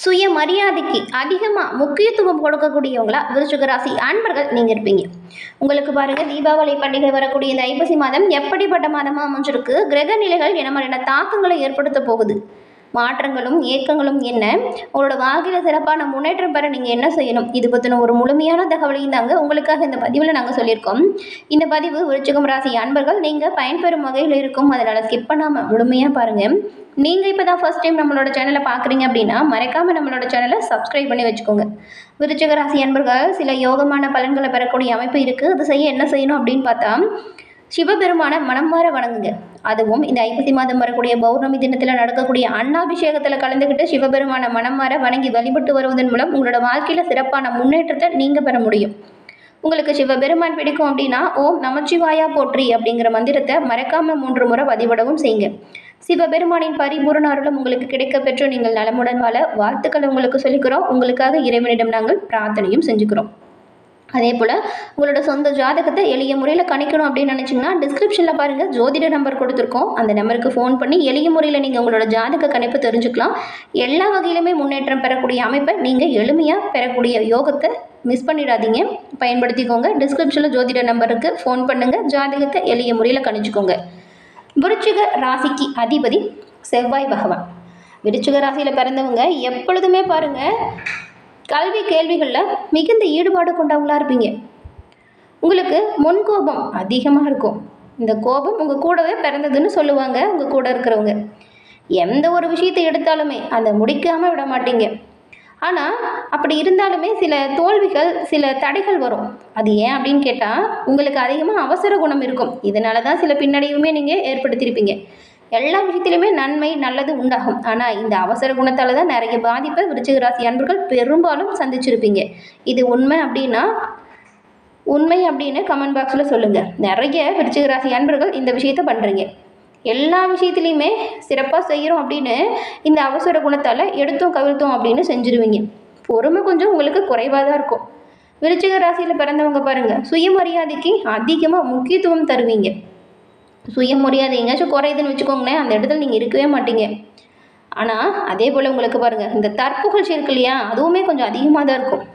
சுய மரியாதைக்கு அதிகமாக முக்கியத்துவம் கொடுக்கக்கூடியவங்களா விருச்சிக ராசி அன்பர்கள் நீங்கள் இருப்பீங்க. உங்களுக்கு பாருங்கள், தீபாவளி பண்டிகை வரக்கூடிய இந்த ஐப்பசி மாதம் எப்படிப்பட்ட மாதமாக அமைஞ்சிருக்கு, கிரக நிலைகள் என்ன மாதிரியான தாக்கங்களை ஏற்படுத்த போகுது, மாற்றங்களும் ஏக்கங்களும் என்ன, உங்களோட வாழ்க்கையில் சிறப்பான முன்னேற்றம் பெற நீங்கள் என்ன செய்யணும், இது பற்றின ஒரு முழுமையான தகவலையும் தாங்க உங்களுக்காக இந்த பதிவில் நாங்கள் சொல்லியிருக்கோம். இந்த பதிவு விருச்சிகம் ராசி அன்பர்கள் நீங்கள் பயன்பெறும் வகையில் இருக்கும், அதனால் ஸ்கிப் பண்ணாமல் முழுமையாக பாருங்கள். நீங்கள் இப்போ தான் ஃபர்ஸ்ட் டைம் நம்மளோட சேனலை பார்க்குறீங்க அப்படின்னா மறக்காமல் நம்மளோட சேனலை சப்ஸ்கிரைப் பண்ணி வச்சுக்கோங்க. விருச்சிக ராசி அன்பர்கள் சில யோகமான பலன்களை பெறக்கூடிய அமைப்பு இருக்குது. அது செய்ய என்ன செய்யணும் அப்படின்னு பார்த்தா, சிவபெருமான மனம் மாற வணங்குங்க. அதுவும் இந்த ஐப்பசி மாதம் வரக்கூடிய பௌர்ணமி தினத்தில் நடக்கக்கூடிய அன்னாபிஷேகத்தில் கலந்துக்கிட்டு சிவபெருமான மனம் மாற வணங்கி வழிபட்டு வருவதன் மூலம் உங்களோட வாழ்க்கையில் சிறப்பான முன்னேற்றத்தை நீங்கள் பெற முடியும். உங்களுக்கு சிவபெருமான் பிடிக்கும் அப்படின்னா ஓம் நமச்சிவாயா போற்றி அப்படிங்கிற மந்திரத்தை மறக்காமல் 3 முறை பதிவிடவும் செய்யுங்க. சிவபெருமானின் பரிபூரண அருளும் உங்களுக்கு கிடைக்க பெற்று நீங்கள் நலமுடன் வாழ வாழ்த்துக்களை உங்களுக்கு சொல்லிக்கிறோம். உங்களுக்காக இறைவனிடம் நாங்கள் பிரார்த்தனையும் செஞ்சுக்கிறோம். அதே போல் உங்களோட சொந்த ஜாதகத்தை எளிய முறையில் கணிக்கணும் அப்படின்னு நினச்சிங்கன்னா டிஸ்கிரிப்ஷனில் பாருங்கள், ஜோதிட நம்பர் கொடுத்துருக்கோம். அந்த நம்பருக்கு ஃபோன் பண்ணி எளிய முறையில் நீங்கள் உங்களோட ஜாதக கணிப்பு தெரிஞ்சுக்கலாம். எல்லா வகையிலுமே முன்னேற்றம் பெறக்கூடிய அமைப்பை நீங்கள் எளிமையாக பெறக்கூடிய யோகத்தை மிஸ் பண்ணிடாதீங்க, பயன்படுத்திக்கோங்க. டிஸ்கிரிப்ஷனில் ஜோதிட நம்பருக்கு ஃபோன் பண்ணுங்கள், ஜாதகத்தை எளிய முறையில் கணிச்சுக்கோங்க. விருச்சிக ராசிக்கு அதிபதி செவ்வாய் பகவான். விருச்சிக ராசியில் பிறந்தவங்க எப்பொழுதுமே பாருங்கள், கல்வி கேள்விகளில் மிகுந்த ஈடுபாடு கொண்டவங்களா இருப்பீங்க. உங்களுக்கு முன்கோபம் அதிகமாக இருக்கும். இந்த கோபம் உங்கள் கூடவே பிறந்ததுன்னு சொல்லுவாங்க உங்கள் கூட இருக்கிறவங்க. எந்த ஒரு விஷயத்தை எடுத்தாலுமே அதை முடிக்காமல் விட மாட்டீங்க. ஆனால் அப்படி இருந்தாலுமே சில தோல்விகள், சில தடைகள் வரும். அது ஏன் அப்படின்னு கேட்டால், உங்களுக்கு அதிகமாக அவசர குணம் இருக்கும். இதனால தான் சில பின்னடைவுமே நீங்கள் ஏற்படுத்தியிருப்பீங்க. எல்லா விஷயத்திலுமே நன்மை நல்லது உண்டாகும். ஆனால் இந்த அவசர குணத்தால் தான் நிறைய பாதிப்பை விருச்சிக ராசி அன்பர்கள் பெரும்பாலும் சந்திச்சிருப்பீங்க. இது உண்மை அப்படின்னு கமெண்ட் பாக்ஸில் சொல்லுங்கள். நிறைய விருச்சிக ராசி அன்பர்கள் இந்த விஷயத்தை பண்ணுறீங்க. எல்லா விஷயத்துலையுமே சிறப்பாக செய்கிறோம் அப்படின்னு இந்த அவசர குணத்தால் எடுத்தோம் கவிழ்த்தோம் அப்படின்னு செஞ்சுருவீங்க. பொறுமை கொஞ்சம் உங்களுக்கு குறைவாக தான் இருக்கும். விருச்சிக ராசியில் பிறந்தவங்க பாருங்கள், சுயமரியாதைக்கு அதிகமாக முக்கியத்துவம் தருவீங்க. சுயமரியாதை எங்கேயாச்சும் குறையுதுன்னு வச்சுக்கோங்களேன், அந்த இடத்துல நீங்கள் இருக்கவே மாட்டீங்க. ஆனால் அதே போல் உங்களுக்கு பாருங்கள், இந்த தற்புகழ்ச்சி இருக்கு இல்லையா, அதுவுமே கொஞ்சம் அதிகமாக தான் இருக்கும்.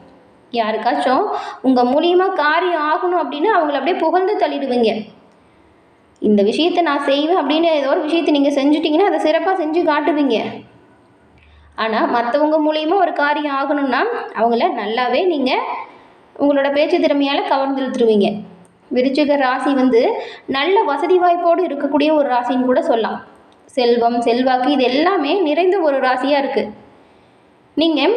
யாருக்காச்சும் உங்கள் மூலியமாக காரியம் ஆகணும் அப்படின்னு அவங்கள அப்படியே புகழ்ந்து தள்ளிடுவீங்க. இந்த விஷயத்தை நான் செய்வேன் அப்படின்னு ஏதோ ஒரு விஷயத்தை நீங்கள் செஞ்சுட்டிங்கன்னா அதை சிறப்பாக செஞ்சு காட்டுவீங்க. ஆனால் மற்றவங்க மூலியமாக ஒரு காரியம் ஆகணும்னா அவங்கள நல்லாவே நீங்கள் உங்களோட பேச்சு திறமையால் கவர்ந்து இழுத்துருவீங்க. விருச்சிக ராசி நல்ல வசதி வாய்ப்போடு இருக்கக்கூடிய ஒரு ராசின்னு கூட சொல்லலாம். செல்வம், செல்வாக்கு இது எல்லாமே நிறைந்த ஒரு ராசியாக இருக்குது. நீங்கள்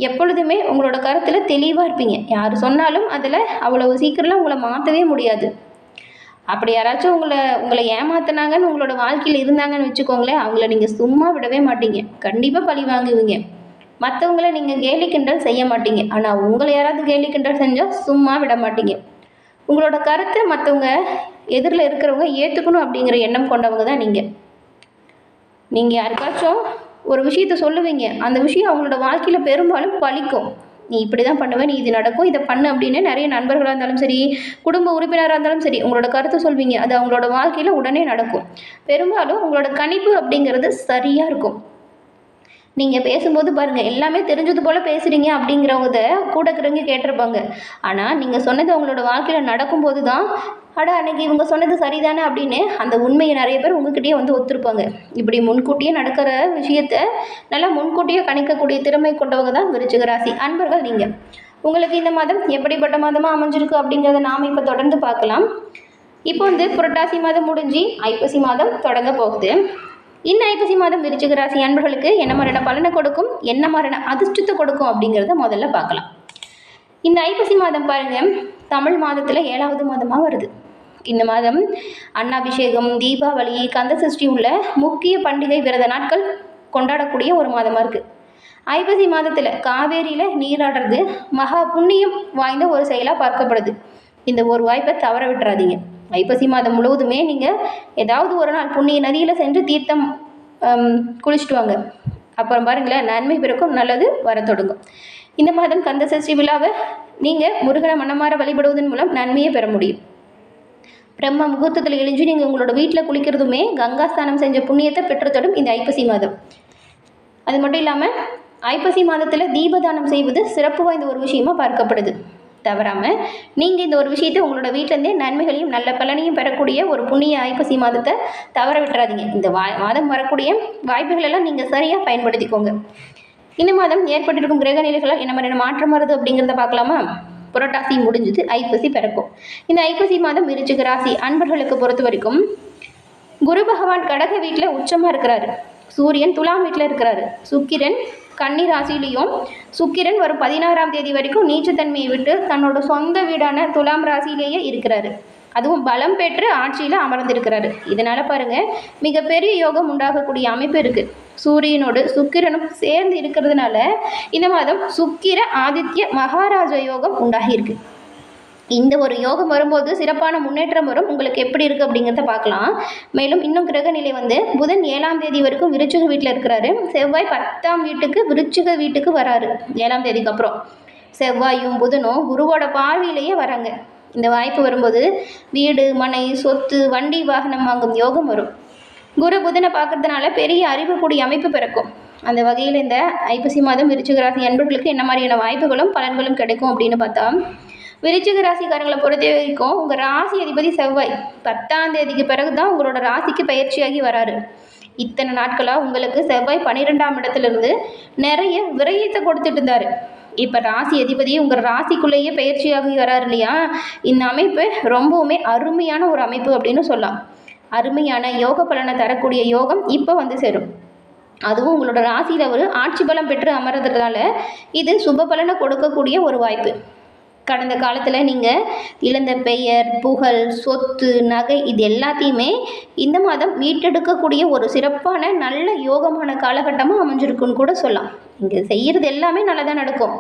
எப்பொழுதுமே உங்களோட கருத்தில் தெளிவாக இருப்பீங்க. யார் சொன்னாலும் அதில் அவ்வளவு சீக்கிரம்லாம் உங்களை மாற்றவே முடியாது. அப்படி யாராச்சும் உங்களை ஏமாத்தினாங்கன்னு உங்களோட வாழ்க்கையில் இருந்தாங்கன்னு வச்சுக்கோங்களேன், அவங்கள நீங்கள் சும்மா விடவே மாட்டீங்க. கண்டிப்பாக பழி வாங்குவீங்க. மற்றவங்கள நீங்கள் கேலி கிண்டல் செய்ய மாட்டீங்க. ஆனால் உங்களை யாராவது கேலி கிண்டல் செஞ்சால் சும்மா விட மாட்டீங்க. உங்களோட கருத்தை மற்றவங்க எதிரில் இருக்கிறவங்க ஏற்றுக்கணும் அப்படிங்கிற எண்ணம் கொண்டவங்க தான் நீங்கள் யாருக்காச்சும் ஒரு விஷயத்த சொல்லுவீங்க, அந்த விஷயம் அவங்களோட வாழ்க்கையில் பெரும்பாலும் பலிக்கும். நீ இப்படி தான் பண்ணுவேன், நீ இது நடக்கும், இதை பண்ணு அப்படின்னு நிறைய நண்பர்களாக இருந்தாலும் சரி, குடும்ப உறுப்பினராக இருந்தாலும் சரி, உங்களோட கருத்தை சொல்வீங்க. அது அவங்களோட வாழ்க்கையில் உடனே நடக்கும். பெரும்பாலும் உங்களோட கணிப்பு அப்படிங்கிறது சரியாக இருக்கும். நீங்கள் பேசும்போது பாருங்கள், எல்லாமே தெரிஞ்சது போல் பேசுகிறீங்க அப்படிங்கிறவங்க கூட இருக்கிறவங்க கேட்டிருப்பாங்க. ஆனால் நீங்கள் சொன்னது அவங்களோட வாழ்க்கையில் நடக்கும்போது தான், அன்னைக்கு இவங்க சொன்னது சரிதானே அப்படின்னு அந்த உண்மையை நிறைய பேர் உங்ககிட்டயே ஒத்துருப்பாங்க. இப்படி முன்கூட்டியே நடக்கிற விஷயத்தை நல்லா முன்கூட்டியே கணிக்கக்கூடிய திறமை கொண்டவங்க தான் விருச்சிக ராசி அன்பர்கள் நீங்கள். உங்களுக்கு இந்த மாதம் எப்படிப்பட்ட மாதமாக அமைஞ்சிருக்கு அப்படிங்கிறத நாம் இப்போ தொடர்ந்து பார்க்கலாம். இப்போ புரட்டாசி மாதம் முடிஞ்சு ஐப்பசி மாதம் தொடங்க போகுது. இந்த ஐப்பசி மாதம் விருச்சிக ராசி அன்பர்களுக்கு என்ன மாதிரியான பலனை கொடுக்கும், என்ன மாதிரியான அதிர்ஷ்டத்தை கொடுக்கும் அப்படிங்கிறத முதல்ல பார்க்கலாம். இந்த ஐப்பசி மாதம் பாருங்கள், தமிழ் மாதத்தில் 7வது மாதமாக வருது. இந்த மாதம் அன்னாபிஷேகம், தீபாவளி, கந்தசஷ்டி உள்ள முக்கிய பண்டிகை விரத நாட்கள் கொண்டாடக்கூடிய ஒரு மாதமாக இருக்குது. ஐப்பசி மாதத்தில் காவேரியில் நீராடுறது மகா புண்ணியம் வாய்ந்த ஒரு செயலாக பார்க்கப்படுது. இந்த ஒரு வாய்ப்பை தவற விட்டுறாதீங்க. ஐப்பசி மாதம் முழுவதுமே நீங்கள் ஏதாவது ஒரு நாள் புண்ணிய நதியில் சென்று தீர்த்தம் குளிச்சுட்டு வாங்க. அப்புறம் பாருங்களேன், நன்மை பிறக்கும், நல்லது வர தொடங்கும். இந்த மாதம் கந்தசஷ்டி விழாவை நீங்கள் முருகனை மனமாற வழிபடுவதன் மூலம் நன்மையை பெற முடியும். பிரம்ம முகூர்த்தத்தில் எழுஞ்சி நீங்கள் உங்களோட வீட்டில் குளிக்கிறதுமே கங்கா ஸ்நானம் செஞ்ச புண்ணியத்தை பெற்றுத்தரும் இந்த ஐப்பசி மாதம். அது மட்டும் இல்லாமல் ஐப்பசி மாதத்தில் தீபதானம் செய்வது சிறப்பு வாய்ந்த ஒரு விஷயமா பார்க்கப்படுது. தவறாமல் நீங்கள் இந்த ஒரு விஷயத்தை உங்களோட வீட்டிலேருந்தே நன்மைகளையும் நல்ல பலனையும் பெறக்கூடிய ஒரு புண்ணிய ஐப்பசி மாதத்தை தவற விட்டுறாதீங்க. இந்த மாதம் வரக்கூடிய வாய்ப்புகளெல்லாம் நீங்கள் சரியாக பயன்படுத்திக்கோங்க. இந்த மாதம் ஏற்பட்டிருக்கும் கிரக நிலைகளால் என்ன மாதிரியான மாற்றம் வருது அப்படிங்கிறத பார்க்கலாமா? புரட்டாசி முடிஞ்சது, ஐப்பசி பிறக்கும். இந்த ஐப்பசி மாதம் விருச்சிக ராசி அன்பர்களுக்கு பொறுத்த வரைக்கும் குரு பகவான் கடக வீட்டில் உச்சமாக இருக்கிறாரு. சூரியன் துலாம் வீட்டில் இருக்கிறாரு. சுக்கிரன் கன்னி ராசிலையும் சுக்கிரன் வரும் 16ஆம் தேதி வரைக்கும் நீச்சத்தன்மையை விட்டு தன்னோட சொந்த வீடான துலாம் ராசியிலேயே இருக்கிறாரு. அதுவும் பலம் பெற்று ஆட்சியில் அமர்ந்திருக்கிறாரு. இதனால் பாருங்கள், மிகப்பெரிய யோகம் உண்டாகக்கூடிய அமைப்பு இருக்குது. சூரியனோடு சுக்கிரனும் சேர்ந்து இருக்கிறதுனால இந்த மாதம் சுக்கிர ஆதித்ய மகாராஜ யோகம் உண்டாகியிருக்கு. இந்த ஒரு யோகம் வரும்போது சிறப்பான முன்னேற்றம் வரும். உங்களுக்கு எப்படி இருக்குது அப்படிங்கிறத பார்க்கலாம். மேலும் இன்னும் கிரக நிலை புதன் 7ஆம் தேதி வரைக்கும் விருச்சிக வீட்டில் இருக்கிறாரு. செவ்வாய் 10ஆம் வீட்டுக்கு விருச்சிக வீட்டுக்கு வராரு. 7ஆம் தேதிக்கு அப்புறம் செவ்வாயும் புதனும் குருவோட பார்வையிலேயே வராங்க. இந்த வாய்ப்பு வரும்போது வீடு, மனை, சொத்து, வண்டி, வாகனம் வாங்கும் யோகம் வரும். குரு புதனை பார்க்கறதுனால பெரிய அறிவு கூடிய அமைப்பு பிறக்கும். அந்த வகையில் இந்த ஐப்பசி மாதம் விருச்சிக ராசி அன்பர்களுக்கு என்ன மாதிரியான வாய்ப்புகளும் பலன்களும் கிடைக்கும் அப்படின்னு பார்த்தா, விருச்சிக ராசிக்காரங்களை பொறுத்த வரைக்கும் உங்கள் ராசி அதிபதி செவ்வாய் 10ஆம் தேதிக்கு பிறகு தான் உங்களோட ராசிக்கு பயிற்சியாகி வராரு. இத்தனை நாட்களாக உங்களுக்கு செவ்வாய் 12ஆம் இடத்துலேருந்து நிறைய விரயத்தை கொடுத்துட்டு இருந்தார். இப்போ ராசி அதிபதி உங்கள் ராசிக்குள்ளேயே பயிற்சியாகி வராரு இல்லையா? இந்த அமைப்பு ரொம்பவுமே அருமையான ஒரு அமைப்பு அப்படின்னு சொல்லலாம். அருமையான யோக பலனை தரக்கூடிய யோகம் இப்போ சேரும். அதுவும் உங்களோட ராசியில் ஒரு ஆட்சி பலம் பெற்று அமர்றதுனால இது சுப பலனை கொடுக்கக்கூடிய ஒரு வாய்ப்பு. கடந்த காலத்தில் நீங்கள் இழந்த பெயர், புகழ், சொத்து, நகை இது எல்லாத்தையுமே இந்த மாதம் மீட்டெடுக்கக்கூடிய ஒரு சிறப்பான நல்ல யோகமான காலகட்டமாக அமைஞ்சிருக்குன்னு கூட சொல்லலாம். இங்கே செய்கிறது எல்லாமே நல்லதாக நடக்கும்.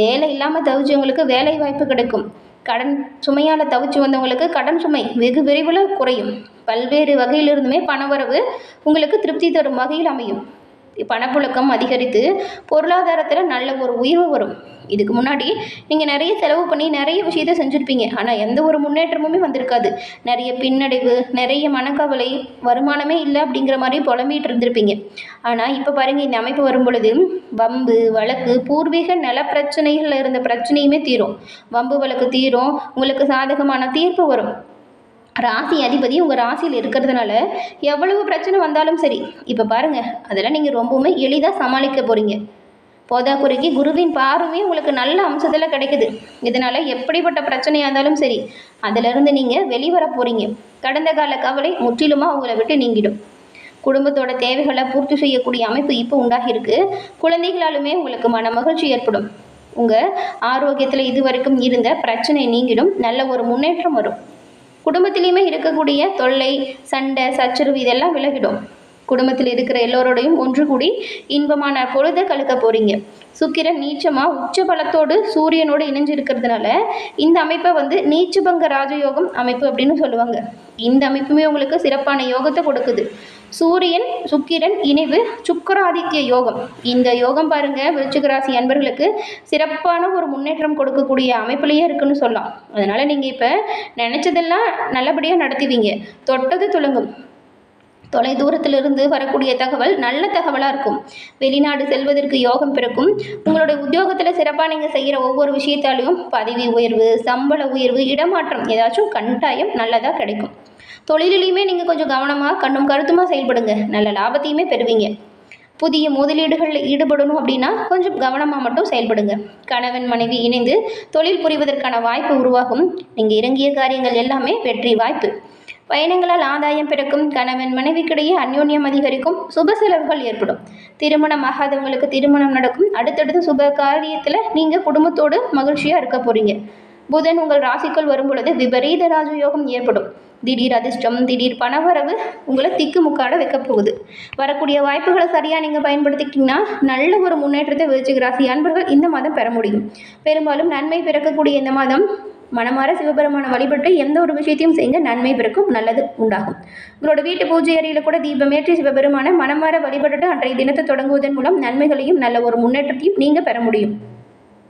வேலை இல்லாமல் தவிச்சவங்களுக்கு வேலை வாய்ப்பு கிடைக்கும். கடன் சுமையால் தவிச்சு வந்தவங்களுக்கு கடன் சுமை வெகு விரைவில் குறையும். பல்வேறு வகையிலிருந்துமே பணவரவு உங்களுக்கு திருப்தி தரும் வகையில் அமையும். பணப்புழக்கம் அதிகரித்து பொருளாதாரத்தில் நல்ல ஒரு உயர்வு வரும். இதுக்கு முன்னாடி நீங்கள் நிறைய செலவு பண்ணி நிறைய விஷயத்த செஞ்சுருப்பீங்க. ஆனால் எந்த ஒரு முன்னேற்றமுமே வந்திருக்காது. நிறைய பின்னடைவு, நிறைய மனக்கவலை, வருமானமே இல்லை அப்படிங்கிற மாதிரி புலம்பிகிட்டு இருந்திருப்பீங்க. ஆனால் இப்போ பாருங்கள், இந்த அமைப்பு வரும் பொழுது வம்பு வழக்கு, பூர்வீக நில பிரச்சனைகளில் இருந்த பிரச்சனையுமே தீரும். வம்பு வழக்கு தீரும். உங்களுக்கு சாதகமான தீர்ப்பு வரும். ராசி அதிபதி உங்கள் ராசியில் இருக்கிறதுனால எவ்வளவு பிரச்சனை வந்தாலும் சரி, இப்போ பாருங்கள், அதெல்லாம் நீங்கள் ரொம்பவுமே எளிதாக சமாளிக்க போகிறீங்க. போதாக்குறைக்கு குருவின் பார்வையும் உங்களுக்கு நல்ல அம்சத்தில் கிடைக்குது. இதனால் எப்படிப்பட்ட பிரச்சனையாக இருந்தாலும் சரி, அதிலிருந்து நீங்கள் வெளிவர போகிறீங்க. கடந்த கால கவலை முற்றிலுமாக உங்களை விட்டு நீங்கிடும். குடும்பத்தோட தேவைகளை பூர்த்தி செய்யக்கூடிய அமைப்பு இப்போ உண்டாகியிருக்கு. குழந்தைகளாலுமே உங்களுக்கு மன மகிழ்ச்சி ஏற்படும். உங்கள் ஆரோக்கியத்தில் இது வரைக்கும் இருந்த பிரச்சனை நீங்கிடும். நல்ல ஒரு முன்னேற்றம் வரும். குடும்பத்திலையுமே இருக்கக்கூடிய தொல்லை, சண்டை, சச்சரவு இதெல்லாம் விலகிடும். குடும்பத்தில் இருக்கிற எல்லோரோடையும் ஒன்று கூடி இன்பமான பொழுதை கழிக்க போகிறீங்க. சுக்கிரன் நீச்சமாக உச்ச பலத்தோடு சூரியனோடு இணைஞ்சு இருக்கிறதுனால இந்த அமைப்பை நீச்சபங்க ராஜயோகம் அமைப்பு அப்படின்னு சொல்லுவாங்க. இந்த அமைப்புமே உங்களுக்கு சிறப்பான யோகத்தை கொடுக்குது. சூரியன் சுக்கிரன் இணைவு சுக்கராதித்ய யோகம். இந்த யோகம் பாருங்கள், விருச்சிக ராசி அன்பர்களுக்கு சிறப்பான ஒரு முன்னேற்றம் கொடுக்கக்கூடிய அமைப்புலேயே இருக்குன்னு சொல்லலாம். அதனால் நீங்கள் இப்போ நினச்சதெல்லாம் நல்லபடியாக நடத்துவீங்க. தொட்டது துலங்கும். தொலை தூரத்திலிருந்து வரக்கூடிய தகவல் நல்ல தகவலாக இருக்கும். வெளிநாடு செல்வதற்கு யோகம் பிறக்கும். உங்களுடைய உத்தியோகத்தில் சிறப்பாக நீங்கள் செய்கிற ஒவ்வொரு விஷயத்தாலையும் பதவி உயர்வு, சம்பள உயர்வு, இடமாற்றம் ஏதாச்சும் கட்டாயம் நல்லதாக கிடைக்கும். தொழிலையுமே நீங்கள் கொஞ்சம் கவனமாக கண்ணும் கருத்துமாக செயல்படுங்க. நல்ல லாபத்தையுமே பெறுவீங்க. புதிய முதலீடுகளில் ஈடுபடணும் அப்படின்னா கொஞ்சம் கவனமாக மட்டும் செயல்படுங்க. கணவன் மனைவி இணைந்து தொழில் புரிவதற்கான வாய்ப்பு உருவாகும். நீங்கள் இறங்கிய காரியங்கள் எல்லாமே வெற்றி வாய்ப்பு. பயணங்களால் ஆதாயம் பிறக்கும். கணவன் மனைவிக்கிடையே அந்யோன்யம் அதிகரிக்கும். சுப செலவுகள் ஏற்படும். திருமணம் ஆகாதவங்களுக்கு திருமணம் நடக்கும். அடுத்தடுத்து சுப காரியத்தில் நீங்கள் குடும்பத்தோடு மகிழ்ச்சியாக இருக்க போகிறீங்க. புதன் உங்கள் ராசிக்குள் வரும் பொழுது விபரீத ராஜயோகம் ஏற்படும். திடீர் அதிர்ஷ்டம், திடீர் பணவரவு உங்களை திக்கு முக்காட வைக்க போகுது. வரக்கூடிய வாய்ப்புகளை சரியாக நீங்கள் பயன்படுத்திக்கிட்டிங்கன்னா நல்ல ஒரு முன்னேற்றத்தை விருச்சிக ராசி அன்பர்கள் இந்த மாதம் பெற முடியும். பெரும்பாலும் நன்மை பிறக்கக்கூடிய இந்த மாதம் மனமார சிவபெருமான வழிபட்டு எந்த ஒரு விஷயத்தையும் செய்ய நன்மை பிறக்கும், நல்லது உண்டாகும். உங்களோட வீட்டு பூஜை அறையில் கூட தீபமேற்றி சிவபெருமான மனமார வழிபட்டு அன்றைய தினத்தை தொடங்குவதன் மூலம் நன்மைகளையும் நல்ல ஒரு முன்னேற்றத்தையும் நீங்கள் பெற முடியும்.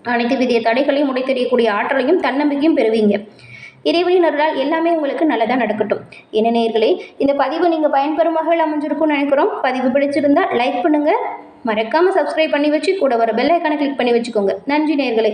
அனைத்து விதிய தடைகளையும் உடைத்தெறியக்கூடிய ஆற்றலையும் தன்னம்பிக்கையும் பெறுவீங்க. இறைவனின் அருளால் எல்லாமே உங்களுக்கு நல்லதாக நடக்கட்டும். என்ன நேயர்களே, இந்த பதிவு நீங்கள் பயன்பெறும் வகையில் அமைஞ்சிருக்கும்னு நினைக்கிறோம். பதிவு பிடிச்சிருந்தால் லைக் பண்ணுங்கள், மறக்காமல் சப்ஸ்கிரைப் பண்ணி வச்சு கூட வர பெல் ஐக்கானை கிளிக் பண்ணி வச்சுக்கோங்க. நன்றி நேயர்களே.